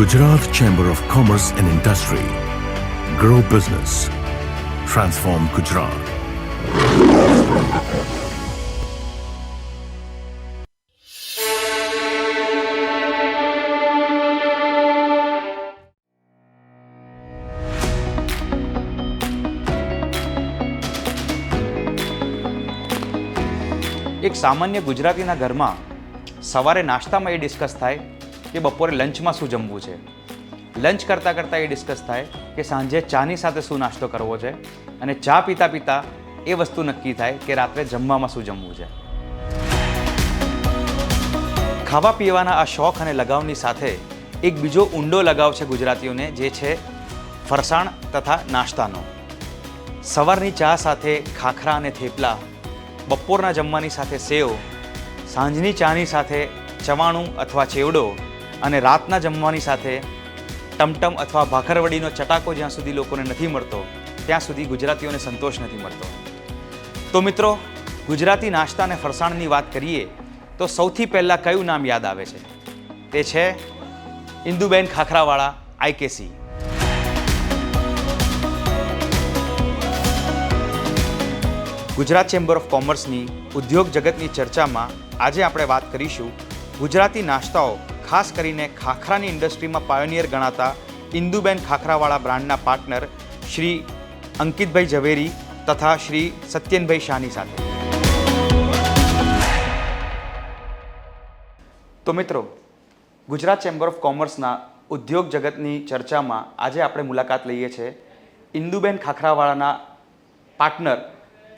Gujarat Chamber of Commerce and Industry. Grow business. Transform Gujarat. એક સામાન્ય ગુજરાતીના ઘરમાં સવારે નાસ્તામાં એ ડિસ્કસ થાય કે બપોરે લંચમાં શું જમવું છે. લંચ કરતાં કરતાં એ ડિસ્કસ થાય કે સાંજે ચાની સાથે શું નાસ્તો કરવો છે, અને ચા પીતા પીતા એ વસ્તુ નક્કી થાય કે રાત્રે જમવામાં શું જમવું છે. ખાવા પીવાના આ શોખ અને લગાવની સાથે એક બીજો ઊંડો લગાવ છે ગુજરાતીઓને, જે છે ફરસાણ તથા નાસ્તાનો. સવારની ચા સાથે ખાખરા અને થેપલા, બપોરના જમવાની સાથે સેવ, સાંજની ચાની સાથે ચવાણું અથવા ચેવડો, અને રાતના જમવાની સાથે ટમટમ અથવા ભાખરવડીનો ચટાકો જ્યાં સુધી લોકોને નથી મળતો ત્યાં સુધી ગુજરાતીઓને સંતોષ નથી મળતો. તો મિત્રો, ગુજરાતી નાસ્તા અને ફરસાણની વાત કરીએ તો સૌથી પહેલાં કયું નામ યાદ આવે છે? તે છે Induben Khakharawala, IKC. Gujarat chamber of કોમર્સની ઉદ્યોગ જગતની ચર્ચામાં આજે આપણે વાત કરીશું ગુજરાતી નાસ્તાઓ, ખાસ કરીને ખાખરાની ઇન્ડસ્ટ્રીમાં પાયોનિયર ગણાતા ઇન્દુબેન ખાખરાવાળા બ્રાન્ડના પાર્ટનર શ્રી અંકિતભાઈ ઝવેરી તથા શ્રી સત્યનભાઈ શાહની સાથે. તો મિત્રો, ગુજરાત ચેમ્બર ઓફ કોમર્સના ઉદ્યોગ જગતની ચર્ચામાં આજે આપણે મુલાકાત લઈએ છીએ ઇન્દુબેન ખાખરાવાળાના પાર્ટનર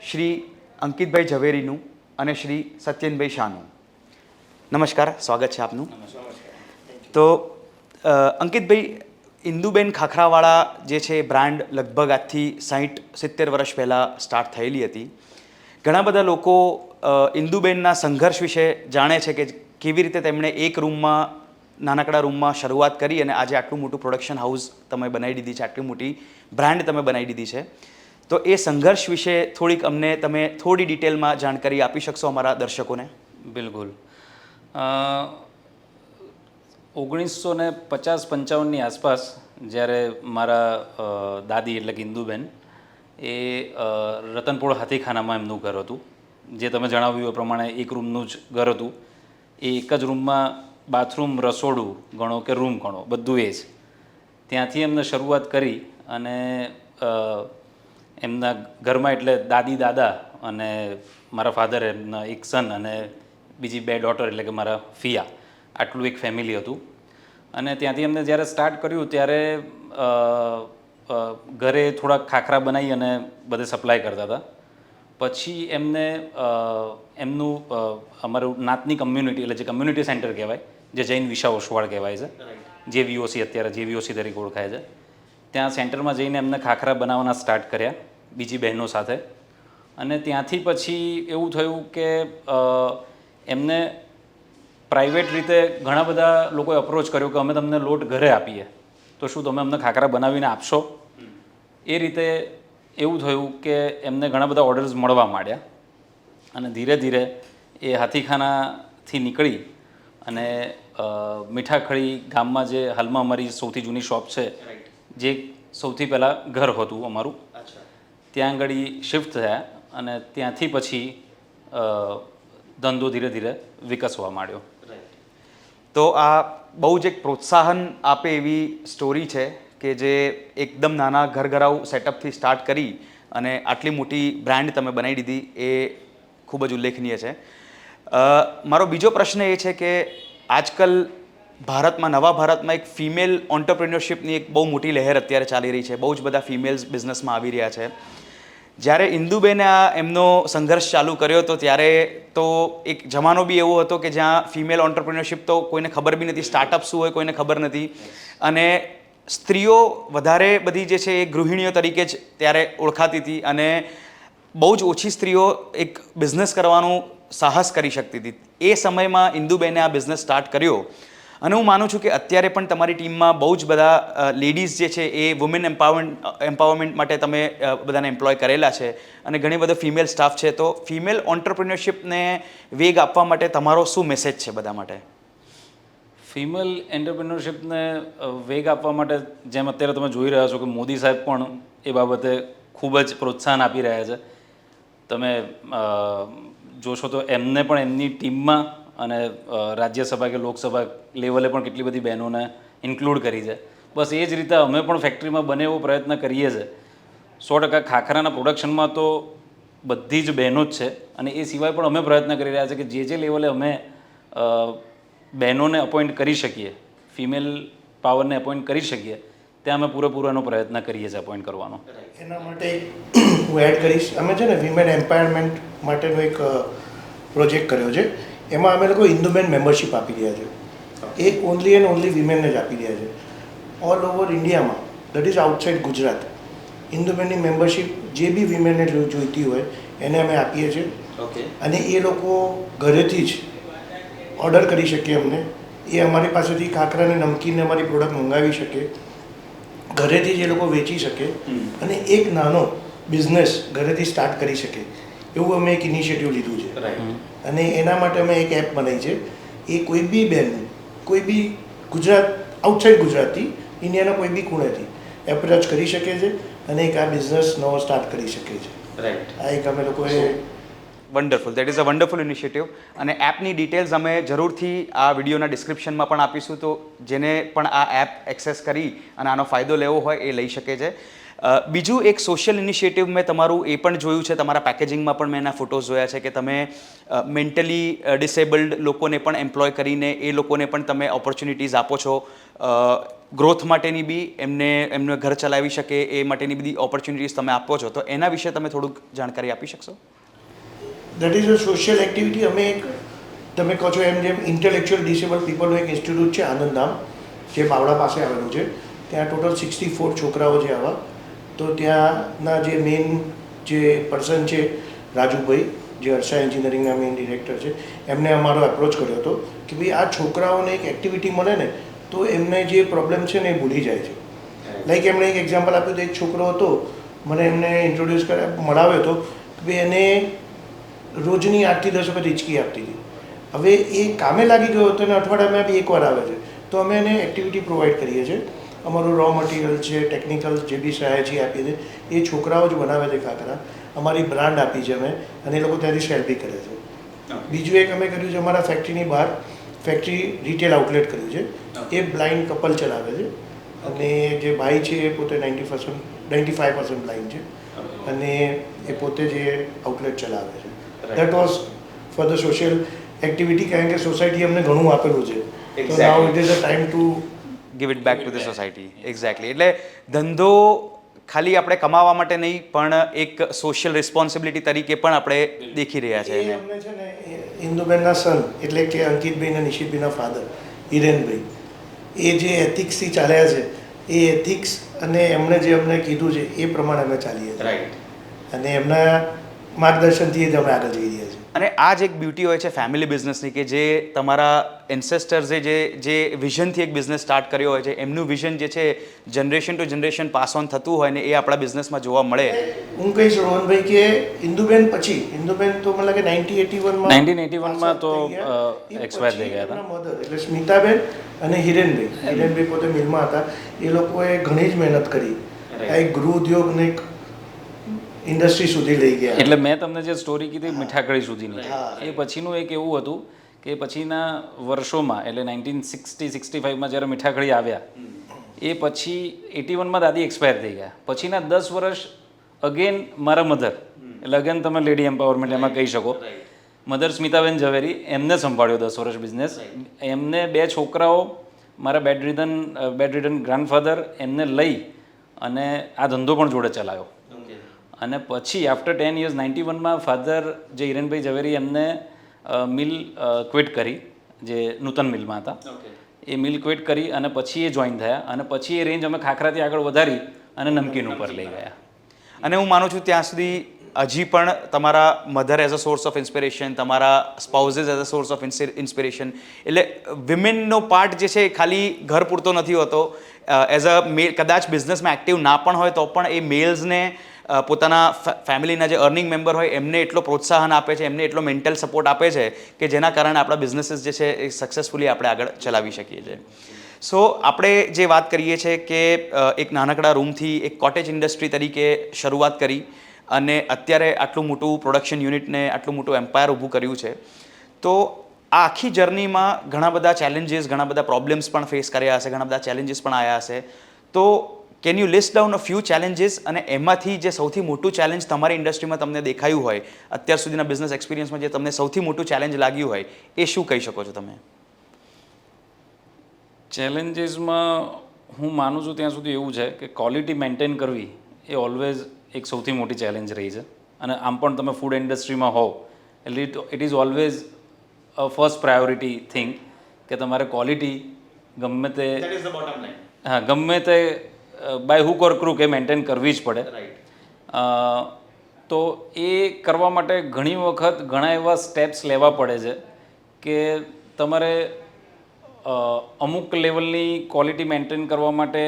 શ્રી અંકિતભાઈ ઝવેરીનું અને શ્રી સત્યનભાઈ શાહનું. નમસ્કાર, સ્વાગત છે આપનું. તો અંકિતભાઈ, ઇન્દુબેન ખાખરાવાળા જે છે એ બ્રાન્ડ લગભગ આજથી 60-70 વર્ષ પહેલાં સ્ટાર્ટ થયેલી હતી. ઘણા બધા લોકો ઇન્દુબેનના સંઘર્ષ વિશે જાણે છે કે કેવી રીતે તેમણે એક રૂમમાં, નાનકડા રૂમમાં શરૂઆત કરી અને આજે આટલું મોટું પ્રોડક્શન હાઉસ તમે બનાવી દીધી છે, આટલી મોટી બ્રાન્ડ તમે બનાવી દીધી છે. તો એ સંઘર્ષ વિશે થોડીક અમને તમે થોડી ડિટેલમાં જાણકારી આપી શકશો અમારા દર્શકોને? બિલકુલ. 1950-55ની આસપાસ જ્યારે મારા દાદી એટલે કે ઇન્દુબેન એ રતનપોળ હાથીખાનામાં એમનું ઘર હતું. જે તમે જણાવ્યું એ પ્રમાણે એક રૂમનું જ ઘર હતું. એ એક જ રૂમમાં બાથરૂમ, રસોડું ગણો કે રૂમ ગણો, બધું એ જ. ત્યાંથી એમને શરૂઆત કરી અને એમના ઘરમાં એટલે દાદી, દાદા અને મારા ફાધર, એમના એક સન અને બીજી 2 ડોટર એટલે કે મારા ફિયા, આટલું એક ફેમિલી હતું. અને ત્યાંથી એમને જ્યારે સ્ટાર્ટ કર્યું ત્યારે ઘરે થોડાક ખાખરા બનાવી અને બધે સપ્લાય કરતા હતા. પછી એમને એમનું અમારું નાતની કમ્યુનિટી એટલે જે કમ્યુનિટી સેન્ટર કહેવાય, જે જૈન વિશા ઓસવાળ કહેવાય છે, જે VOC અત્યારે JVOC તરીકે ઓળખાય છે, ત્યાં સેન્ટરમાં જઈને એમને ખાખરા બનાવવાના સ્ટાર્ટ કર્યા બીજી બહેનો સાથે. અને ત્યાંથી પછી એવું થયું કે એમને પ્રાઇવેટ રીતે ઘણા બધા લોકોએ અપ્રોચ કર્યો કે અમે તમને લોટ ઘરે આપીએ તો શું તમે અમને ખાખરા બનાવીને આપશો? એ રીતે એવું થયું કે એમને ઘણા બધા ઓર્ડર્સ મળવા માંડ્યા. અને ધીરે ધીરે એ હાથીખાનાથી નીકળી અને મીઠાખળી ગામમાં જે હાલમાં અમારી સૌથી જૂની શોપ છે, જે સૌથી પહેલાં ઘર હતું અમારું, ત્યાં આગળ શિફ્ટ થયા. અને ત્યાંથી પછી ધંધો ધીરે ધીરે વિકસવા માંડ્યો. તો આ બહુ જ એક પ્રોત્સાહન આપે એવી સ્ટોરી છે કે જે એકદમ નાના ઘરઘરાઉ સેટઅપથી સ્ટાર્ટ કરી અને આટલી મોટી બ્રાન્ડ તમે બનાવી દીધી, એ ખૂબ જ ઉલ્લેખનીય છે. મારો બીજો પ્રશ્ન એ છે કે આજકાલ ભારતમાં, નવા ભારતમાં એક ફિમેલ ઓન્ટરપ્રિન્યોરશિપની એક બહુ મોટી લહેર અત્યારે ચાલી રહી છે. બહુ જ બધા ફિમેલ્સ બિઝનેસમાં આવી રહ્યા છે. જ્યારે ઇન્દુબેને આ એમનો સંઘર્ષ ચાલુ કર્યો હતો ત્યારે તો એક જમાનો બી એવો હતો કે જ્યાં ફિમેલ ઓન્ટરપ્રિન્યોરશિપ તો કોઈને ખબર બી નથી, સ્ટાર્ટઅપ શું હોય કોઈને ખબર નથી. અને સ્ત્રીઓ વધારે બધી જે છે એ ગૃહિણીઓ તરીકે જ ત્યારે ઓળખાતી હતી અને બહુ જ ઓછી સ્ત્રીઓ એક બિઝનેસ કરવાનું સાહસ કરી શકતી હતી. એ સમયમાં ઇન્દુબેને આ બિઝનેસ સ્ટાર્ટ કર્યો. અને હું માનું છું કે અત્યારે પણ તમારી ટીમમાં બહુ જ બધા લેડીઝ જે છે એ વુમેન એમ્પાવરમેન્ટ માટે તમે બધાને એમ્પ્લોય કરેલા છે અને ઘણી બધો ફિમેલ સ્ટાફ છે. તો ફિમેલ ઓન્ટરપ્રિન્યોરશિપને વેગ આપવા માટે તમારો શું મેસેજ છે બધા માટે? ફિમેલ એન્ટરપ્રિન્યોરશિપને વેગ આપવા માટે જેમ અત્યારે તમે જોઈ રહ્યા છો કે મોદી સાહેબ પણ એ બાબતે ખૂબ જ પ્રોત્સાહન આપી રહ્યા છે. તમે જોશો તો એમને પણ એમની ટીમમાં અને રાજ્યસભા કે લોકસભા લેવલે પણ કેટલી બધી બહેનોને ઇન્ક્લુડ કરી છે. બસ એ જ રીતે અમે પણ ફેક્ટરીમાં બને એવો પ્રયત્ન કરીએ છીએ. 100% ખાખરાના પ્રોડક્શનમાં તો બધી જ બહેનો જ છે અને એ સિવાય પણ અમે પ્રયત્ન કરી રહ્યા છીએ કે જે લેવલે અમે બહેનોને અપોઇન્ટ કરી શકીએ, ફિમેલ પાવરને અપોઇન્ટ કરી શકીએ, ત્યાં અમે પૂરેપૂરો પ્રયત્ન કરીએ છીએ અપોઇન્ટ કરવાનો. એના માટે હું એડ કરીશ, અમે છે ને વિમેન એમ્પાવરમેન્ટ માટેનો એક પ્રોજેક્ટ કર્યો છે. એમાં અમે લોકો ઇન્દુબેન મેમ્બરશિપ આપી રહ્યા છે. એ ઓનલી એન્ડ ઓનલી વિમેનને જ આપી રહ્યા છે. ઓલ ઓવર ઇન્ડિયામાં, દેટ ઇઝ આઉટસાઇડ ગુજરાત, ઇન્દુબેનની મેમ્બરશિપ જે બી વિમેનને જોઈતી હોય એને અમે આપીએ છીએ. અને એ લોકો ઘરેથી જ ઓર્ડર કરી શકે અમને. એ અમારી પાસેથી ખાખરાને નમકીનને અમારી પ્રોડક્ટ મંગાવી શકે, ઘરેથી જ એ લોકો વેચી શકે અને એક નાનો બિઝનેસ ઘરેથી સ્ટાર્ટ કરી શકે, એવું અમે એક ઇનિશિયેટિવ લીધું છે. અને એના માટે અમે એક એપ બનાવી છે. એ કોઈ બી બેન, કોઈ બી ગુજરાત, આઉટસાઇડ ગુજરાતથી, ઇન્ડિયાના કોઈ બી ખૂણેથી એપ્રોચ કરી શકે છે અને એક આ બિઝનેસ નવો સ્ટાર્ટ કરી શકે છે. આ એક અમે લોકોએ wonderful, that is a wonderful initiative. અને એપની ડિટેલ્સ અમે જરૂરથી આ વિડીયોના ડિસ્ક્રિપ્શનમાં પણ આપીશું, તો જેને પણ આ એપ એક્સેસ કરી અને આનો ફાયદો લેવો હોય એ લઈ શકે છે. બીજું એક સોશિયલ ઇનિશિયેટિવ મેં તમારું એ પણ જોયું છે, તમારા પેકેજિંગમાં પણ મેં એના ફોટોઝ જોયા છે કે તમે મેન્ટલી ડિસેબલ્ડ લોકોને પણ એમ્પ્લોય કરીને એ લોકોને પણ તમે ઓપોર્ચ્યુનિટીઝ આપો છો, ગ્રોથ માટેની બી, એમને ઘર ચલાવી શકે એ માટેની બધી ઓપોર્ચ્યુનિટીઝ તમે આપો છો. તો એના વિશે તમે થોડુંક જાણકારી આપી શકશો? That is a social activity. અમે એક, તમે કહો છો જેમ ઇન્ટેલેક્ચ્યુઅલ ડિસેબલ પીપલનું એક ઇન્સ્ટિટ્યૂટ છે આનંદધામ, જે બાવળા પાસે આવેલું છે. ત્યાં ટોટલ 64 છોકરાઓ છે આવા. તો ત્યાંના જે મેઇન જે પર્સન છે રાજુભાઈ, જે હર્ષા એન્જિનિયરિંગના મેઇન ડિરેક્ટર છે, એમને અમારો એપ્રોચ કર્યો હતો કે ભાઈ આ છોકરાઓને એક એક્ટિવિટી મળે ને તો એમને જે પ્રોબ્લેમ છે ને એ ભૂલી જાય છે. લાઈક એમણે એક એક્ઝામ્પલ આપ્યું તો એક છોકરો હતો, મને એમને ઇન્ટ્રોડ્યુસ મળાવ્યો હતો કે ભાઈ એને રોજની 8 થી 10 વખત હિંચકી આપતી હતી. હવે એ કામે લાગી ગયો હતો અને અઠવાડિયામાં બી એકવાર આવે છે. તો અમે એને એક્ટિવિટી પ્રોવાઈડ કરીએ છીએ. અમારું રો મટીરિયલ છે, ટેકનિકલ જે બી સહાય છે એ આપીએ છીએ. એ છોકરાઓ જ બનાવે છે ખાખરા. અમારી બ્રાન્ડ આપી છે અમે, અને એ લોકો ત્યાંથી સેલ બી કરે છે. બીજું એક અમે કર્યું છે, અમારા ફેક્ટરીની બહાર ફેક્ટરી રિટેલ આઉટલેટ કર્યું છે. એ બ્લાઇન્ડ કપલ ચલાવે છે અને જે ભાઈ છે એ પોતે 95% બ્લાઇન્ડ છે અને એ પોતે જ એ આઉટલેટ ચલાવે છે. That was for the social activity, કારણ કે સોસાયટી અમને ઘણું આપેલું છે. તો now it is a time to give it back to the society. Exactly. એટલે ધંધો ખાલી આપણે કમાવા માટે નહીં, પણ એક સોશિયલ રિસ્પોન્સિબિલિટી તરીકે પણ આપણે દેખી રહ્યા છે એને. અમને છે ને ઇન્દુબેનના સન, એટલે કે અંકિતભાઈ અને નિશિતભાઈના ફાધર હિરેનભાઈ, એ જે એથિક્સથી ચાલ્યા છે, એ એથિક્સ અને એમણે જે અમને કીધું છે એ પ્રમાણે અમે ચાલીએ છીએ. અને એમના માર્ગદર્શનથી જ અમે આગળ જઈ રહ્યા છીએ. અને આ જ એક બ્યુટી હોય છે ફેમિલી બિઝનેસની, કે જે તમારા એન્સેસ્ટર્સે જે વિઝનથી એક બિઝનેસ સ્ટાર્ટ કર્યો હોય છે, એમનું વિઝન જે છે generation to generation pass on થતું હોય ને એ આપણા બિઝનેસમાં જોવા મળે. હું કહીશ રોહનભાઈ કે ઇન્દુબેન પછી, ઇન્દુબેન તો મને લાગે 1981માં તો એક્સપાયર થઈ ગયા હતા. મધર એટલે સ્મિતાબેન અને હિરેનભાઈ પોતે મિલમાં હતા. એ લોકોએ ઘણી જ મહેનત કરી. આ એક ગૃહ ઉદ્યોગને એક ઇન્ડસ્ટ્રી સુધી લઈ ગયા. એટલે મેં તમને જે સ્ટોરી કીધી મીઠાકડી સુધીની, એ પછીનું એક એવું હતું કે પછીના વર્ષોમાં, એટલે 1960-65માં જ્યારે મીઠાકડી આવ્યા, એ પછી 81માં દાદી એક્સપાયર થઈ ગયા. પછીના 10 વર્ષ અગેન મારા મધર, એટલે અગેન તમે લેડી એમ્પાવરમેન્ટ એમાં કહી શકો, મધર સ્મિતાબેન ઝવેરી, એમને સંભાળ્યો 10 વર્ષ બિઝનેસ. એમને 2 છોકરાઓ, મારા બેડરિડન ગ્રાન્ડફાધર, એમને લઈ અને આ ધંધો પણ જોડે ચલાવ્યો. અને પછી આફ્ટર 10 years 91માં ફાધર જે હિરેનભાઈ ઝવેરી, એમને મિલ ક્વિટ કરી, જે નૂતન મિલમાં હતા. એ મિલ ક્વિટ કરી અને પછી એ જોઈન થયા અને પછી એ રેન્જ અમે ખાખરાથી આગળ વધારી અને નમકીન ઉપર લઈ ગયા. અને હું માનું છું ત્યાં સુધી હજી પણ તમારા mother as a source of inspiration, તમારા spouses as a source of inspiration, એટલે વિમેનનો પાર્ટ જે છે એ ખાલી ઘર પૂરતો નથી હોતો. એઝ અ મેલ કદાચ બિઝનેસમાં એક્ટિવ ના પણ હોય તો પણ એ મેલ્સને પોતાના ફેમિલીના જે અર્નિંગ મેમ્બર હોય એમને એટલો પ્રોત્સાહન આપે છે, એમને એટલો મેન્ટલ સપોર્ટ આપે છે કે જેના કારણે આપણા બિઝનેસીસ જે છે એ સક્સેસફુલી આપણે આગળ ચલાવી શકીએ છીએ. સો આપણે જે વાત કરીએ છીએ કે એક નાનકડા રૂમથી એક કોટેજ ઇન્ડસ્ટ્રી તરીકે શરૂઆત કરી અને અત્યારે આટલું મોટું પ્રોડક્શન યુનિટને આટલું મોટું એમ્પાયર ઊભું કર્યું છે. તો આ આખી જર્નીમાં ઘણા બધા ચેલેન્જીસ, ઘણા બધા પ્રોબ્લેમ્સ પણ ફેસ કર્યા હશે, ઘણા બધા ચેલેન્જીસ પણ આવ્યા હશે. તો can you list down a few challenges, અને એમાંથી જે સૌથી મોટું ચેલેન્જ તમારી ઇન્ડસ્ટ્રીમાં તમને દેખાયું હોય, અત્યાર સુધીના બિઝનેસ એક્સપિરિયન્સમાં જે તમને સૌથી મોટું ચેલેન્જ લાગ્યું હોય, એ શું કહી શકો છો તમે? ચેલેન્જીસમાં હું માનું છું ત્યાં સુધી એવું છે કે ક્વોલિટી મેન્ટેન કરવી એ ઓલવેઝ એક સૌથી મોટી ચેલેન્જ રહી છે. અને આમ પણ તમે ફૂડ ઇન્ડસ્ટ્રીમાં હોવ એટલે it is always a first priority thing કે તમારે ક્વોલિટી ગમે તે ગમે તે બાય હુક ઓર ક્રૂક એ મેન્ટેન કરવી જ પડે. તો એ કરવા માટે ઘણી વખત ઘણા એવા સ્ટેપ્સ લેવા પડે છે કે તમારે અમુક લેવલની ક્વોલિટી મેન્ટેન કરવા માટે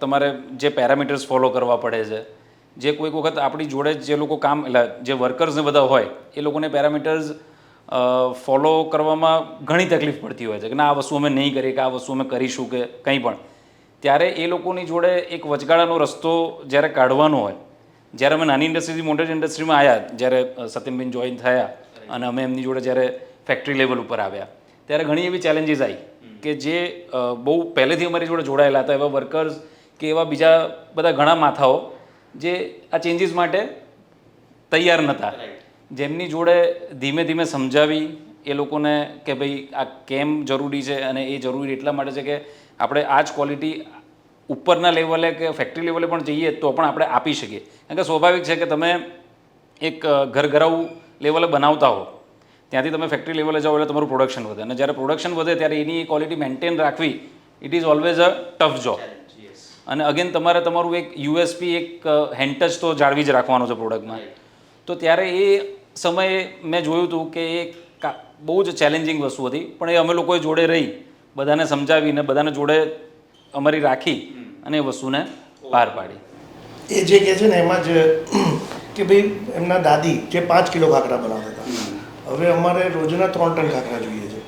તમારે જે પેરામીટર્સ ફોલો કરવા પડે છે, જે કોઈક વખત આપણી જોડે જે લોકો કામ એટલે જે વર્કર્સને બધા હોય એ લોકોને પેરામીટર્સ ફોલો કરવામાં ઘણી તકલીફ પડતી હોય છે કે ના આ વસ્તુ અમે નહીં કરીએ, કે આ વસ્તુ અમે કરીશું કે કંઈ પણ. ત્યારે એ લોકોની જોડે એક વચગાળાનો રસ્તો જ્યારે કાઢવાનો હોય, જ્યારે અમે નાની ઇન્ડસ્ટ્રીથી મોટી ઇન્ડસ્ટ્રીમાં આવ્યા, જ્યારે સત્યમબેન જોઈન થયા અને અમે એમની જોડે જ્યારે ફેક્ટરી લેવલ ઉપર આવ્યા, ત્યારે ઘણી એવી ચેલેન્જીસ આવી કે જે બહુ પહેલેથી અમારી જોડે જોડાયેલા હતા, એવા વર્કર્સ કે એવા બીજા બધા ઘણા માથાઓ જે આ ચેન્જીસ માટે તૈયાર નહોતા, જેમની જોડે ધીમે ધીમે સમજાવી એ લોકોને કે ભાઈ આ કેમ જરૂરી છે અને એ જરૂરી એટલા માટે છે કે આપણે આ જ ક્વોલિટી ઉપરના લેવલે કે ફેક્ટરી લેવલે પણ જઈએ તો પણ આપણે આપી શકીએ. કારણ કે સ્વાભાવિક છે કે તમે એક ઘરઘરાઉ લેવલે બનાવતા હો, ત્યાંથી તમે ફેક્ટરી લેવલે જાઓ એટલે તમારું પ્રોડક્શન વધે, અને જ્યારે પ્રોડક્શન વધે ત્યારે એની ક્વોલિટી મેન્ટેન રાખવી it is always a tough job. અને અગેન તમારે તમારું એક યુએસપી, એક હેન્ટચ તો જાળવી જ રાખવાનો છે પ્રોડક્ટમાં. તો ત્યારે એ સમયે મેં જોયું હતું કે એ બહુ જ ચેલેન્જિંગ વસ્તુ હતી, પણ એ અમે લોકોએ જોડે રહી બધાને સમજાવીને બધાને જોડે અમારી રાખી અને એ વસ્તુને પાર પાડી. એ જે કહે છે ને એમાં જ કે ભાઈ એમના દાદી જે 5 કિલો ખાખરા બનાવતા હતા, હવે અમારે રોજના 3 ટન ખાખરા જોઈએ છે.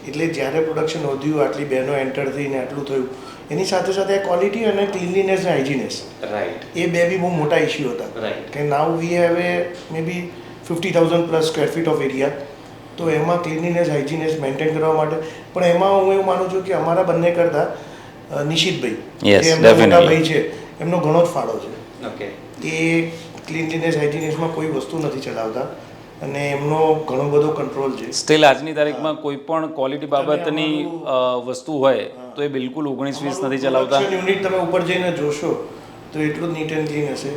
એટલે જ્યારે પ્રોડક્શન વધ્યું, આટલી બહેનો એન્ટર થઈને આટલું થયું, એની સાથે સાથે ક્વોલિટી અને ક્લીનલીનેસ અને હાઇજીનેસ, એ બે બી બહુ મોટા ઇસ્યુ હતા. કે now we have a maybe 50,000 plus square feet of area. તો એમાં ક્લીનલીનેસ, હાઇજીનેસ મેન્ટેન કરવા માટે પણ એમાં હું એવું માનું છું કે અમારા બંને કરતાં નિશિતભાઈ, જે એમના મોટા ભાઈ છે, એમનો ઘણો જ ફાળો છે. એ ક્લીનલીનેસ, હાઇજીનેસમાં કોઈ વસ્તુ નથી ચલાવતા અને એમનો ઘણો બધો કંટ્રોલ છે. સ્ટીલ આજની તારીખમાં કોઈ પણ ક્વોલિટી બાબતની વસ્તુ હોય તો એ બિલકુલ 19-20 નથી ચલાવતા. યુનિટ તમે ઉપર જઈને જોશો તો એટલું જ નીટ એન્ડ ક્લીન હશે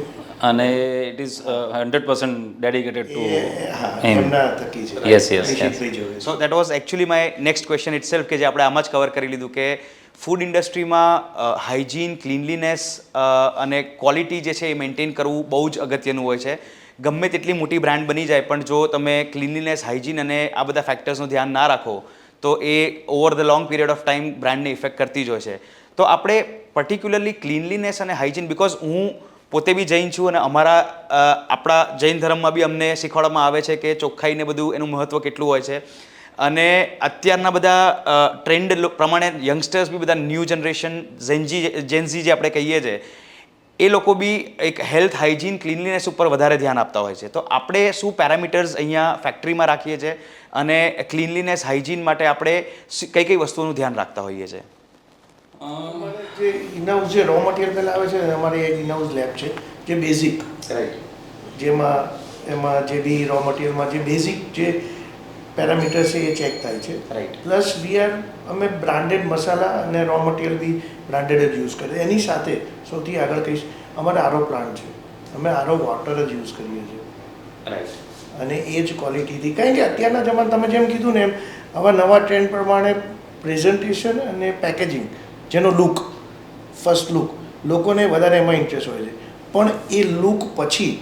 અને ઇટ ઇઝ 100% ડેડિકેટેડ ટુ એમના થકી છે. Yes. So that was actually my next question itself, કે જે આપણે આમાં જ કવર કરી લીધું કે ફૂડ ઇન્ડસ્ટ્રીમાં હાઇજીન, ક્લીનલીનેસ અને ક્વોલિટી જે છે એ મેન્ટેન કરવું બહુ જ અગત્યનું હોય છે. ગમે તેટલી મોટી બ્રાન્ડ બની જાય પણ જો તમે ક્લીનલીનેસ, હાઇજીન અને આ બધા ફેક્ટર્સનું ધ્યાન ના રાખો તો એ over the long period of time બ્રાન્ડને ઇફેક્ટ કરતી જ હોય છે. તો આપણે પર્ટિક્યુલરલી ક્લીનલીનેસ અને હાઇજીન, બિકોઝ હું પોતે બી જૈન છું અને આપણા જૈન ધર્મમાં બી અમને શીખવાડવામાં આવે છે કે ચોખ્ખાઈને બધું એનું મહત્ત્વ કેટલું હોય છે. અને અત્યારના બધા ટ્રેન્ડ પ્રમાણે યંગસ્ટર્સ બી બધા ન્યૂ જનરેશન જેનઝી જે આપણે કહીએ છીએ, એ લોકો બી એક હેલ્થ, હાઇજીન, ક્લીનલીનેસ ઉપર વધારે ધ્યાન આપતા હોય છે. તો આપણે શું પેરામીટર્સ અહીંયા ફેક્ટરીમાં રાખીએ છીએ અને ક્લીનલીનેસ, હાઇજીન માટે આપણે કઈ કઈ વસ્તુઓનું ધ્યાન રાખતા હોઈએ છીએ? અમારે જે ઇનહાઉસ જે રો મટીરિયલ પહેલાં આવે છે, અમારે એક ઇનહાઉસ લેબ છે જે બેઝિક, જેમાં એમાં જે બી રો મટીરિયલમાં જે બેઝિક જે પેરામીટર્સ છે એ ચેક થાય છે. પ્લસ અમે બ્રાન્ડેડ મસાલા અને રો મટીરિયલ બી બ્રાન્ડેડ જ યુઝ કરીએ. એની સાથે સૌથી આગળ કહીશ, અમારે આરો પ્લાન્ટ છે, અમે આરો વોટર જ યુઝ કરીએ છીએ અને એ જ ક્વોલિટીથી. કારણ કે અત્યારના જમાના તમે જેમ કીધું ને એમ આવા નવા ટ્રેન્ડ પ્રમાણે પ્રેઝન્ટેશન અને પેકેજિંગ, જેનો લુક, ફર્સ્ટ લુક, લોકોને વધારે એમાં ઇન્ટરેસ્ટ હોય છે. પણ એ લુક પછી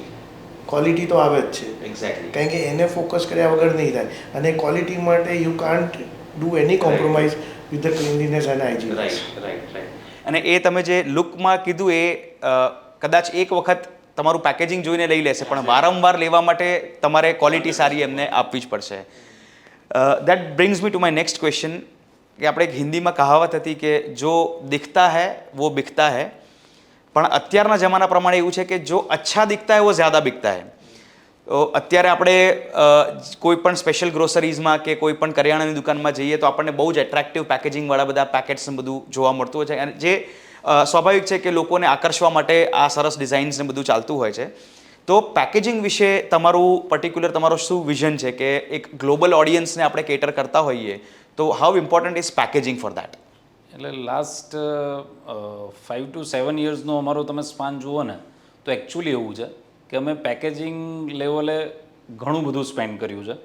ક્વોલિટી તો આવે જ છે. એક્ઝેક્ટલી. કારણ કે એને ફોકસ કર્યા વગર નહીં થાય અને ક્વોલિટી માટે you can't do any compromise with the cleanliness and hygiene. અને એ તમે જે લુકમાં કીધું એ કદાચ એક વખત તમારું પેકેજિંગ જોઈને લઈ લેશે, પણ વારંવાર લેવા માટે તમારે ક્વોલિટી સારી એમને આપવી જ પડશે. That brings me to my next question, કે આપણે એક હિન્દીમાં કહાવત હતી કે જો દિખતા હૈ વો બિકતા હૈ, પણ અત્યારના જમાના પ્રમાણે એવું છે કે જો અચ્છા દિખતા હૈ વો જ્યાદા બિકતા હૈ. તો અત્યારે આપણે કોઈ પણ સ્પેશિયલ ગ્રોસરીઝમાં કે કોઈ પણ કરિયાણાની દુકાનમાં જઈએ તો આપણને બહુ જ એટ્રેક્ટિવ પેકેજિંગવાળા બધા પેકેટ્સ બધું જોવા મળતું હોય છે, અને જે સ્વાભાવિક છે કે લોકોને આકર્ષવા માટે આ સરસ ડિઝાઇન્સ ને બધું ચાલતું હોય છે. તો પેકેજિંગ વિશે તમારું પર્ટિક્યુલર તમારો શું વિઝન છે કે એક ગ્લોબલ ઓડિયન્સને આપણે કેટર કરતા હોઈએ તો how important is packaging for that? એટલે લાસ્ટ 5 to 7 યર્સનો અમારો તમે સ્પાન જુઓ ને તો એકચ્યુઅલી એવું છે કે અમે પેકેજિંગ લેવલે ઘણું બધું સ્પેન્ડ કર્યું છે,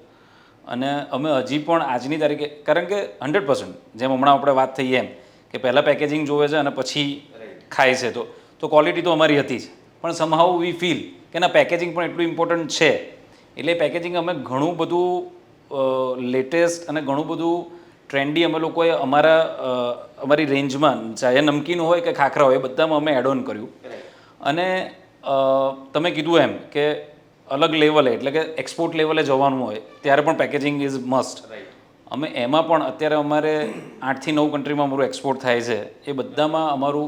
અને અમે હજી પણ આજની તારીખે, કારણ કે 100% જેમ હમણાં આપણે વાત થઈ એમ કે પહેલાં પેકેજિંગ જોવે છે અને પછી ખાય છે, તો ક્વોલિટી તો અમારી હતી જ, પણ સમહાઉ વી ફીલ કે ના પેકેજિંગ પણ એટલું ઇમ્પોર્ટન્ટ છે, એટલે પેકેજિંગ અમે ઘણું બધું લેટેસ્ટ અને ઘણું બધું ટ્રેન્ડી અમે લોકોએ અમારી રેન્જમાં, ચાહે નમકીન હોય કે ખાખરા હોય, બધામાં અમે એડ ઓન કર્યું. અને તમે કીધું એમ કે અલગ લેવલે એટલે કે એક્સપોર્ટ લેવલે જવાનું હોય ત્યારે પણ પેકેજિંગ ઇઝ મસ્ટ. અમે એમાં પણ અત્યારે અમારે 8 થી 9 કન્ટ્રીમાં અમારું એક્સપોર્ટ થાય છે, એ બધામાં અમારું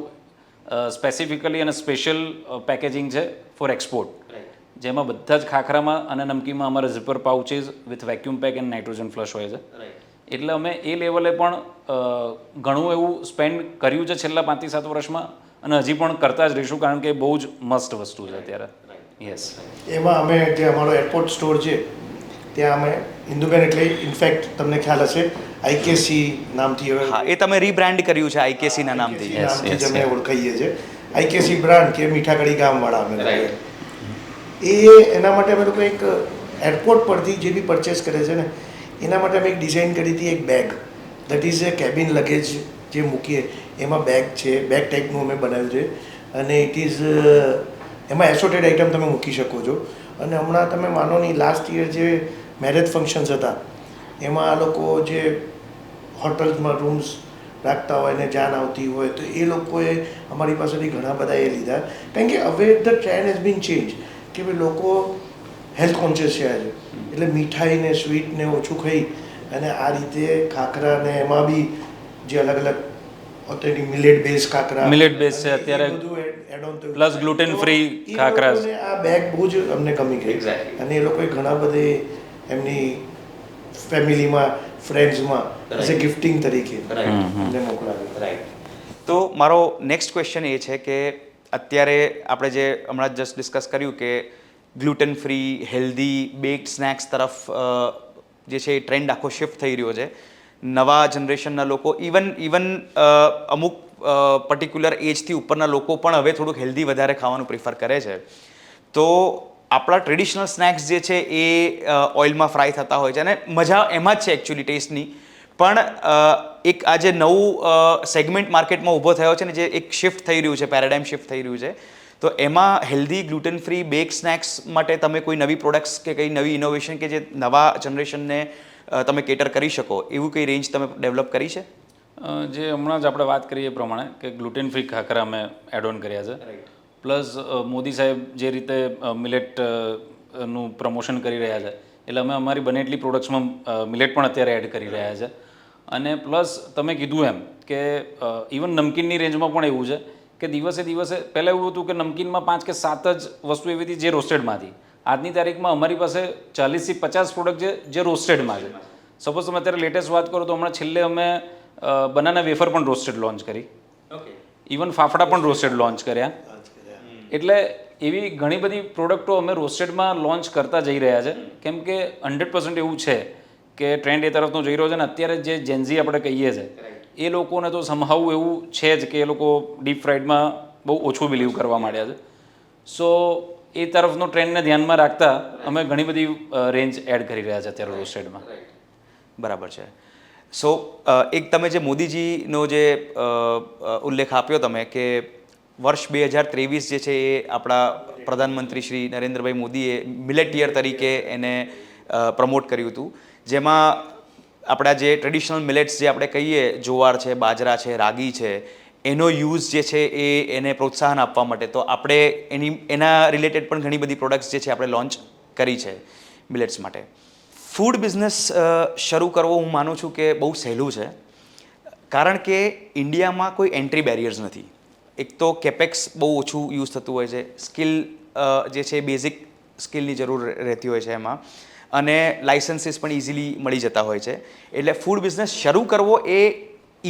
સ્પેસિફિકલી અને સ્પેશિયલ પેકેજિંગ છે ફોર એક્સપોર્ટ, જેમાં બધા જ ખાખરામાં અને નમકીમાં અમારા zipper pouches with vacuum pack and nitrogen flush હોય છે. એટલે અમે એ લેવલે પણ ઘણું એવું સ્પેન્ડ કર્યું છે છેલ્લા 5 થી 7 વર્ષમાં, અને હજી પણ કરતા જ રહીશું, કારણ કે બહુ જ મસ્ત વસ્તુ છે અત્યારે. યસ, એમાં અમે જે અમારો એરપોર્ટ સ્ટોર છે ત્યાં અમે ઇન્દુબેન એટલે ઇનફેક્ટ તમને ખ્યાલ હશે આઈકેસી નામથી હવે હા, એ તમે રીબ્રાન્ડ કર્યું છે આઈકેસીના નામથી. Yes, નામથી yes, જ અમે yes. ઓળખાઈએ છીએ. આઈકેસી બ્રાન્ડ કે મીઠાકડી ગામવાળા અમે લોકો. એ એના માટે અમે લોકો એક એરપોર્ટ પરથી જે બી પરચેસ કરે છે ને એના માટે અમે એક ડિઝાઇન કરી હતી, એક bag that is A cabin luggage જે મૂકીએ એમાં બેગ છે, બેગ ટાઈપનું અમે બનાવ્યું છે, અને ઇટ ઇઝ એમાં એસોટેડ આઇટમ તમે મૂકી શકો છો. અને હમણાં તમે માનો નહીં, લાસ્ટ યર જે મેરેજ ફંક્શન્સ હતા એમાં આ લોકો જે હોટલ્સમાં રૂમ્સ રાખતા હોય ને જાન આવતી હોય તો એ લોકોએ અમારી પાસેથી ઘણા બધા એ લીધા, કારણ કે હવે the trend has been change કે ભાઈ લોકો હેલ્થ કોન્શિયસ છે આજે, એટલે મીઠાઈ ને સ્વીટ ને ઓછું ખાઈ અને આ રીતે ખાખરા ને એમાં બી જે અલગ અલગ authentic millet base khakhra, millet base છે અત્યારે, પ્લસ ગ્લુટેન ફ્રી ખાખરા. આ બેગ બહુ જ અમને ગમી ગઈ, અને એ લોકોએ ઘણા બધે એમની ફેમિલીમાં ફ્રેન્ડ્સમાં એઝ એ ગિફ્ટિંગ તરીકે અમને મોકલાવ્યું. રાઈટ. તો મારો નેક્સ્ટ ક્વેશ્ચન એ છે કે અત્યારે આપણે જે હમણાં જસ્ટ ડિસ્કસ કર્યું કે gluten free healthy backed snacks તરફ જે છે એ ટ્રેન્ડ આખો શિફ્ટ થઈ રહ્યો છે. નવા જનરેશનના લોકો, ઇવન અમુક પર્ટિક્યુલર એજથી ઉપરના લોકો પણ હવે થોડુંક હેલ્ધી વધારે ખાવાનું પ્રિફર કરે છે. તો આપણા ટ્રેડિશનલ સ્નેક્સ જે છે એ ઓઇલમાં ફ્રાય થતા હોય છે, અને મજા એમાં જ છે એકચ્યુઅલી ટેસ્ટની. પણ એક આ જે નવું સેગમેન્ટ માર્કેટમાં ઊભો થયો છે ને, જે એક શિફ્ટ થઈ રહ્યું છે, પેરાડાઇમ શિફ્ટ થઈ રહ્યું છે, તો એમાં healthy gluten free back snacks માટે તમે કોઈ નવી પ્રોડક્ટ્સ કે કંઈ નવી ઇનોવેશન કે જે નવા જનરેશનને તમે કેટર કરી શકો એવું કંઈ રેન્જ તમે ડેવલપ કરી છે? જે હમણાં જ આપણે વાત કરીએ એ પ્રમાણે કે ગ્લુટેન ફ્રી ખાખરા અમે એડ ઓન કર્યા છે, પ્લસ મોદી સાહેબ જે રીતે મિલેટ નું પ્રમોશન કરી રહ્યા છે, એટલે અમે અમારી બને એટલી પ્રોડક્ટ્સમાં મિલેટ પણ અત્યારે એડ કરી રહ્યા છે. અને પ્લસ તમે કીધું એમ કે ઇવન નમકીનની રેન્જમાં પણ એવું છે કે દિવસે પહેલાં એવું હતું કે નમકીનમાં 5 કે 7 જ વસ્તુ એવી હતી જે રોસ્ટેડમાં હતી. આજની તારીખમાં અમારી પાસે 40 થી 50 પ્રોડક્ટ છે જે રોસ્ટેડમાં છે. સપોઝ તમે અત્યારે લેટેસ્ટ વાત કરો તો હમણાં છેલ્લે અમે બનાના વેફર પણ રોસ્ટેડ લોન્ચ કરી, ઇવન ફાફડા પણ રોસ્ટેડ લોન્ચ કર્યા. એટલે એવી ઘણી બધી પ્રોડક્ટો અમે રોસ્ટેડમાં લોન્ચ કરતા જઈ રહ્યા છે, કેમ કે 100% એવું છે કે ટ્રેન્ડ એ તરફનો જઈ રહ્યો છે. ને અત્યારે જે જેન્ઝી આપણે કહીએ છીએ એ લોકોને તો સમહાઉ એવું છે જ કે એ લોકો ડીપ ફ્રાઈડમાં બહુ ઓછું બિલીવ કરવા માંડ્યા છે. સો એ તરફનો ટ્રેન્ડને ધ્યાનમાં રાખતા અમે ઘણી બધી રેન્જ એડ કરી રહ્યા છે અત્યારે રોસ્ટેડમાં. બરાબર છે. સો એક તમે જે મોદીજીનો જે ઉલ્લેખ આપ્યો તમે કે વર્ષ 2023 જે છે એ આપણા પ્રધાનમંત્રી શ્રી નરેન્દ્રભાઈ મોદીએ મિલેટ યર તરીકે એને પ્રમોટ કર્યું હતું, જેમાં આપણા જે ટ્રેડિશનલ મિલેટ્સ જે આપણે કહીએ જુવાર છે, બાજરા છે, રાગી છે, એનો યુઝ જે છે એને પ્રોત્સાહન આપવા માટે તો આપણે એના રિલેટેડ પણ ઘણી બધી પ્રોડક્ટ્સ જે છે આપણે લોન્ચ કરી છે મિલેટ્સ માટે. ફૂડ બિઝનેસ શરૂ કરવો હું માનું છું કે બહુ સહેલું છે, કારણ કે ઇન્ડિયામાં કોઈ એન્ટ્રી બેરિયર્સ નથી. એક તો કેપેક્સ બહુ ઓછું યુઝ થતું હોય છે, સ્કિલ જે છે બેઝિક સ્કિલની જરૂર રહેતી હોય છે એમાં, અને લાઇસન્સીસ પણ ઇઝીલી મળી જતા હોય છે. એટલે ફૂડ બિઝનેસ શરૂ કરવો એ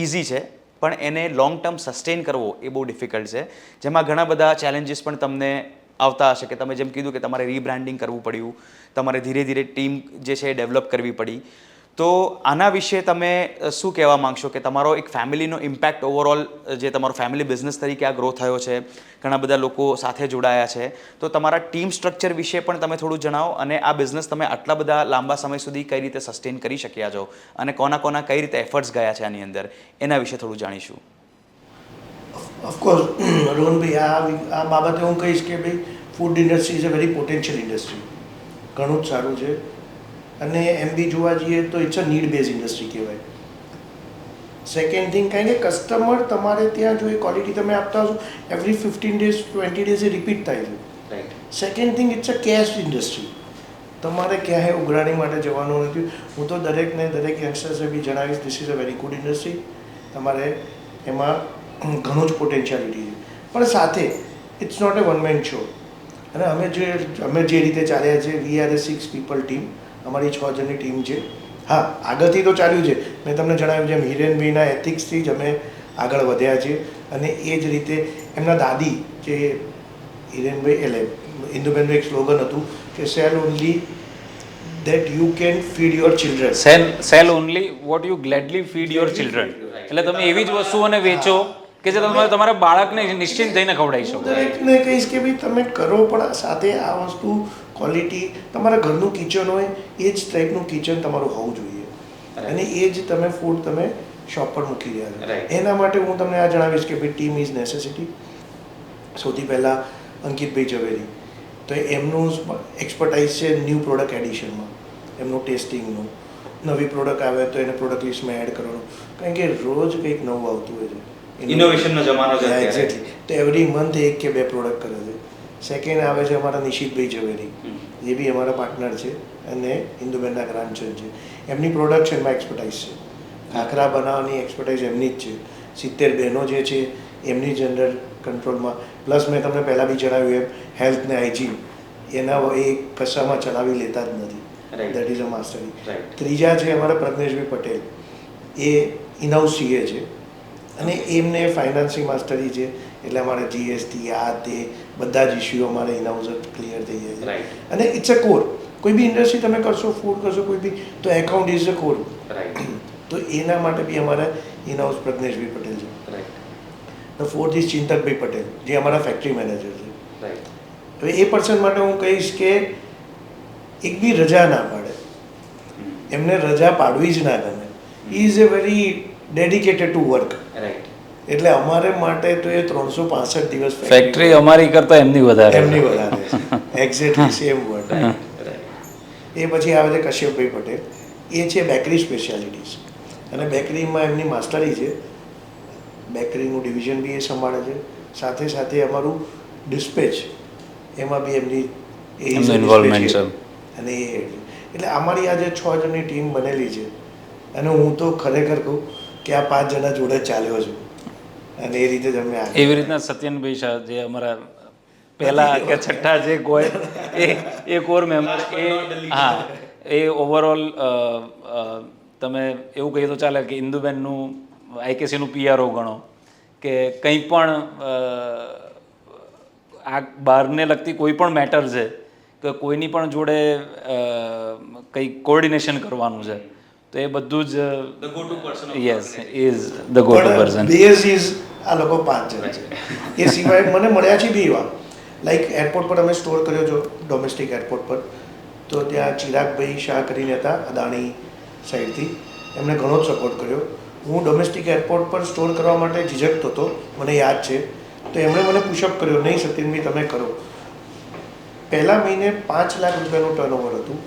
ઇઝી છે, પણ એને લોંગ ટર્મ સસ્ટેન કરવો એ બહુ ડિફિકલ્ટ છે, જેમાં ઘણા બધા ચેલેન્જીસ પણ તમને આવતા હશે. કે તમે જેમ કીધું કે તમારે રીબ્રાન્ડિંગ કરવું પડ્યું, તમારે ધીરે ધીરે ટીમ જે છે એ ડેવલપ કરવી પડી. તો આના વિશે તમે શું કહેવા માંગશો કે તમારો એક ફેમિલીનો ઇમ્પેક્ટ ઓવરઓલ જે તમારો ફેમિલી બિઝનેસ તરીકે આ ગ્રો થયો છે, ઘણા બધા લોકો સાથે જોડાયા છે, તો તમારા ટીમ સ્ટ્રક્ચર વિશે પણ તમે થોડું જણાવો, અને આ બિઝનેસ તમે આટલા બધા લાંબા સમય સુધી કઈ રીતે સસ્ટેન કરી શક્યા છો અને કોના કઈ રીતે એફર્ટ્સ ગયા છે આની અંદર, એના વિશે થોડું જાણીશું. ઓફકોર્સ રોહનભાઈ, આ બાબતે હું કહીશ કે ભાઈ food industry is a very potential industry, ઘણું જ સારું છે. અને એમ બી જોવા જઈએ તો it's a need base industry કહેવાય. સેકન્ડ થિંગ, કારણ કે કસ્ટમર તમારે ત્યાં જો એ ક્વોલિટી તમે આપતા હશો એવરી 15 days 20 days એ રિપીટ થાય છે. Second thing, it's a cash industry, તમારે ક્યાંય ઉઘરાણી માટે જવાનું નથી. હું તો દરેક યંગસ્ટર્સને બી જણાવીશ this is a very good industry, તમારે એમાં ઘણું જ પોટેન્શિયાલિટી છે. પણ સાથે it's not a one man show. અને અમે જે રીતે ચાલ્યા છે, we are a 6 people team, અમારી 6 જણની ટીમ છે. હા, આગળથી તો ચાલ્યું છે, મેં તમને જણાવ્યું જેમ હિરેનભાઈના એથિક્સથી જ અમે આગળ વધ્યા છીએ. અને એ જ રીતે એમના દાદી જે હિરેનભાઈ એટલે ઇન્દુબેનનું એક સ્લોગન હતું કે sell only that you can feed your children. Sell only what you gladly feed your children. એટલે તમે એવી જ વસ્તુઓને વેચો કે જે તમે તમારા બાળકને નિશ્ચિંત થઈને ખવડાવી શકો. દરેકને કહીશ કે ભાઈ તમે કરો, પણ સાથે આ વસ્તુ ક્વોલિટી, તમારા ઘરનું કિચન હોય એ જ ટાઈપનું કિચન તમારું હોવું જોઈએ, અને એ જ તમે ફૂડ તમે શોપ પર મૂકી રહ્યા છો. એના માટે હું તમને આ જણાવીશ કે ભાઈ ટીમ ઇઝ નેસેસિટી. સૌથી પહેલાં અંકિતભાઈ ઝવેરી, તો એમનું એક્સપર્ટાઇઝ છે ન્યૂ પ્રોડક્ટ એડિશનમાં, એમનું ટેસ્ટિંગનું. નવી પ્રોડક્ટ આવે તો એને પ્રોડક્ટ લિસ્ટમાં એડ કરવાનું, કારણ કે રોજ કંઈક નવું આવતું હોય છે. ઇનોવેશનનો જમાનો છે એક્ઝેક્ટલી. તો એવરી મંથ 1 કે 2 પ્રોડક્ટ કરે છે. સેકન્ડ આવે છે અમારા નિશિતભાઈ ઝવેરી, એ બી અમારા પાર્ટનર છે અને ઇન્દુબેનના ગ્રાન્ડસન છે. એમની પ્રોડક્શનમાં એક્સપર્ટાઇઝ છે, ખાખરા બનાવવાની એક્સપર્ટાઇઝ એમની જ છે. 70 બહેનો જે છે એમની જ અંડર કંટ્રોલમાં. પ્લસ મેં તમને પહેલાં બી જણાવ્યું એમ હેલ્થ ને હાઇજીન એના એ કશામાં ચલાવી લેતા જ નથી. That is a mastery. ત્રીજા છે અમારા પ્રજ્ઞેશભાઈ પટેલ, એ ઇનહાઉસ સીએ છે અને એમને ફાઇનાન્સિંગ માસ્ટરી છે. એટલે અમારે જીએસટી આ તે બધા જ ઇસ્યુ અમારે ઇનહાઉસ જ ક્લિયર થઈ જાય છે. અને ઇટ્સ અ કોર. કોઈ બી ઇન્ડસ્ટ્રી તમે કરશો, ફૂડ કરશો કોઈ બી, તો એકાઉન્ટ ઇઝ અ કોર. તો એના માટે બી અમારા ઇનહાઉસ પ્રજ્ઞેશભાઈ પટેલ છે. ધ ફોર્થ ઇઝ ચિંતકભાઈ પટેલ, જે અમારા ફેક્ટરી મેનેજર છે. હવે એ પર્સન માટે હું કહીશ કે એક બી રજા ના પાડે, એમને રજા પાડવી જ ના ગમે. He is A very dedicated to work. એટલે અમારે માટે તો એ 365 દિવસ ફેક્ટરી અમારી કરતા એમની વધારે છે. Exactly same word. એ પછી આવે છે કશ્યપભાઈ પટેલ, એ છે બેકરી સ્પેશિયાલિટીઝ, અને બેકરીમાં એમની માસ્ટરી છે. બેકરીનું ડિવિઝન બી એ સંભાળે છે. સાથે સાથે અમારું ડિસ્પેચ એમાં બી એમની ઇન્વોલ્વમેન્ટ છે. અને એ એટલે અમારી આ જે 6 જણની ટીમ બનેલી છે, અને હું તો ખરેખર કહું કે આ 5 જણા જોડે ચાલ્યો છું, અને એ રીતે જ અમે એવી રીતના સત્યનભાઈ શાહ જે અમારા પહેલા કે છઠ્ઠા જે કોઈ એ કોર મેમ્બર, હા, એ ઓવરઓલ તમે એવું કહીએ તો ચાલે કે ઇન્દુબેનનું આઈકેસીનું પીઆરઓ ગણો કે કંઈ પણ આ બહારને લગતી કોઈ પણ મેટર છે કે કોઈની પણ જોડે કંઈ કોર્ડિનેશન કરવાનું છે, તો એ બધું જ yes is the go to person. Base is આ લોકો 5 જણ છે. એ સિવાય મને મળ્યા છે બી એવા, લાઈક એરપોર્ટ પર અમે સ્ટોર કર્યો છો, ડોમેસ્ટિક એરપોર્ટ પર, તો ત્યાં ચિરાગભાઈ શાહ કરીને હતા અદાણી સાઈડથી, એમણે ઘણો જ સપોર્ટ કર્યો. હું ડોમેસ્ટિક એરપોર્ટ પર સ્ટોર કરવા માટે ઝીઝકતો હતો, મને યાદ છે. તો એમણે મને પુશઅપ કર્યો, નહીં સતીનભાઈ તમે કરો. પહેલા મહિને 5 લાખ રૂપિયાનું ટર્નઓવર હતું.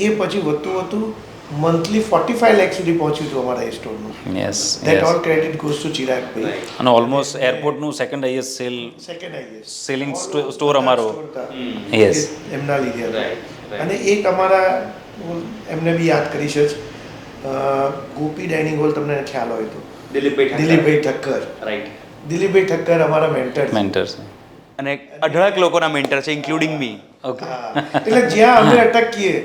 એ પછી વધતું મંથલી 45 લાખ સુધી પહોંચ્યું હતું અમારા એ સ્ટોરનું. Yes That all credit goes to Chirag Bhai. અને ઓલમોસ્ટ એરપોર્ટનું second highest Second highest. Selling store અમારો. Yes. એમના લીધે હતા. અને એક અમારા હું એમને બી યાદ કરીશ જ ગોપી ડાઇનિંગ હોલ તમને ખ્યાલ હોય તો દિલીપભાઈ ઠક્કર. રાઈટ. દિલીપભાઈ ઠક્કર અમારા મેન્ટર. મેન્ટર્સ. અને અઢળક લોકોના મેન્ટર છે ઇન્ક્લુડિંગ મી. ઓકે. એટલે જ્યાં અમે અટકીએ,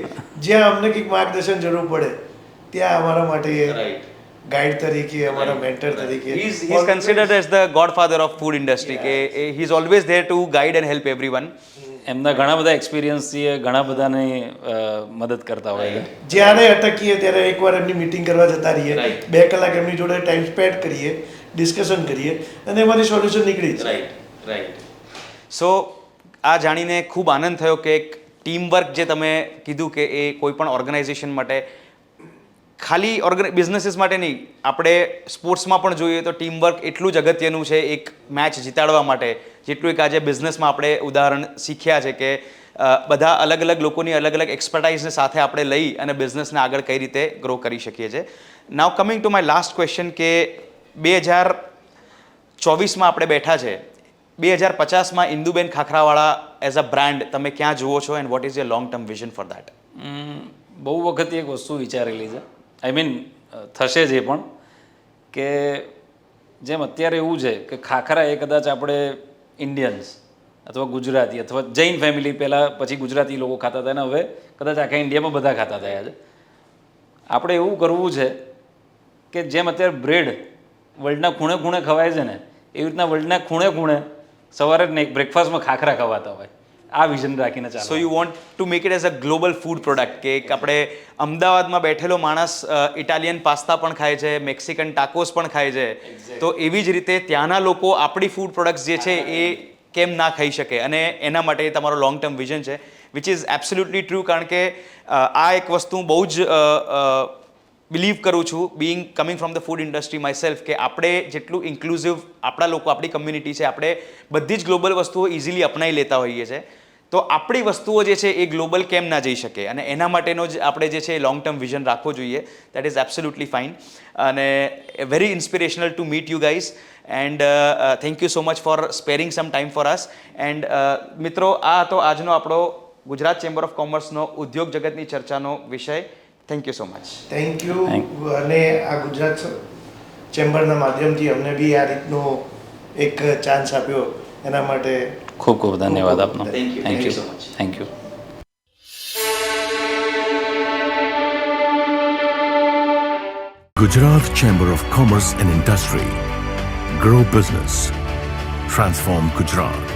જ્યાં અમને કંઈક માર્ગદર્શન જરૂર પડે ત્યાં અમારા માટે ગાઈડ તરીકે, અમારા મેન્ટર તરીકે He is considered as the godfather of food industry. કે he is always there to guide and help everyone. એમના ઘણા બધા એક્સપિરિયન્સથી એ ઘણા બધાને મદદ કરતા હોય છે. જ્યારે અટકીએ ત્યારે એકવાર એમની મીટિંગ કરવા જતા રહીએ, 2 કલાક એમની જોડે ટાઈમ સ્પેન્ડ કરીએ, ડિસ્કશન કરીએ અને એમાંથી સોલ્યુશન નીકળી જાય. રાઈટ. સો આ જાણીને ખૂબ આનંદ થયો કે એક ટીમ વર્ક જે તમે કીધું કે એ કોઈ પણ ઓર્ગેનાઇઝેશન માટે, ખાલી બિઝનેસીસ માટે નહીં, આપણે સ્પોર્ટ્સમાં પણ જોઈએ તો ટીમ વર્ક એટલું જ અગત્યનું છે એક મેચ જીતાડવા માટે, જેટલું એક આજે બિઝનેસમાં આપણે ઉદાહરણ શીખ્યા છે કે બધા અલગ અલગ લોકોની અલગ અલગ એક્સપર્ટાઇઝને સાથે આપણે લઈ અને બિઝનેસને આગળ કઈ રીતે ગ્રો કરી શકીએ છીએ. નાવ coming to my last question કે 2024માં આપણે બેઠા છે, 2050માં ઇન્દુબેન ખાખરાવાળા એઝ અ બ્રાન્ડ તમે ક્યાં જુઓ છો and what is year long term vision for that? બહુ વખત એક વસ્તુ વિચારેલી છે, આઈ મીન થશે જ એ પણ, કે જેમ અત્યારે એવું છે કે ખાખરા એ કદાચ આપણે ઇન્ડિયન્સ અથવા ગુજરાતી અથવા જૈન ફેમિલી પહેલાં પછી ગુજરાતી લોકો ખાતા હતા ને હવે કદાચ આખા ઇન્ડિયામાં બધા ખાતા થયા છે. આપણે એવું કરવું છે કે જેમ અત્યારે બ્રેડ વર્લ્ડના ખૂણે ખૂણે ખવાય છે ને એવી રીતના વર્લ્ડના ખૂણે ખૂણે સવારે બ્રેકફાસ્ટમાં ખાખરા ખવાતા હોય. આ વિઝન રાખીને ચાલો. So you want to make it as a global food product કે એક આપણે અમદાવાદમાં બેઠેલો માણસ ઇટાલિયન પાસ્તા પણ ખાય છે, મેક્સિકન ટાકોસ પણ ખાય છે, તો એવી જ રીતે ત્યાંના લોકો આપણી ફૂડ પ્રોડક્ટ્સ જે છે એ કેમ ના ખાઈ શકે, અને એના માટે તમારો લોંગ ટર્મ વિઝન છે વિચ ઇઝ એબ્સોલ્યુટલી ટ્રુ. કારણ કે આ એક વસ્તુ બહુ જ બિલીવ કરું છું, Bing coming from the food industry my self, કે આપણે જેટલું ઇન્ક્લુઝિવ આપણા લોકો, આપણી કમ્યુનિટી છે, આપણે બધી જ ગ્લોબલ વસ્તુઓ ઇઝીલી અપનાવી લેતા હોઈએ છીએ, તો આપણી વસ્તુઓ જે છે એ ગ્લોબલ કેમ ના જઈ શકે, અને એના માટેનો જ આપણે જે છે એ લોંગ ટર્મ વિઝન રાખવો જોઈએ. દેટ ઇઝ એબ્સોલ્યુટલી ફાઇન અને very inspirational to meet you guys and thank you so much for sparing some time for us. And મિત્રો, આ હતો આજનો આપણો ગુજરાત ચેમ્બર ઓફ કોમર્સનો ઉદ્યોગ જગતની ચર્ચાનો વિષય. Thank you so much. Thank you. અને આ ગુજરાત ચેમ્બરના માધ્યમથી અમને બી આ રીતનો એક ચાન્સ આપ્યો એના માટે ખૂબ ખૂબ ધન્યવાદ આપનો. Thank you. Thank you so much. Thank you. Gujarat Chamber of Commerce and Industry. Grow business. Transform Gujarat.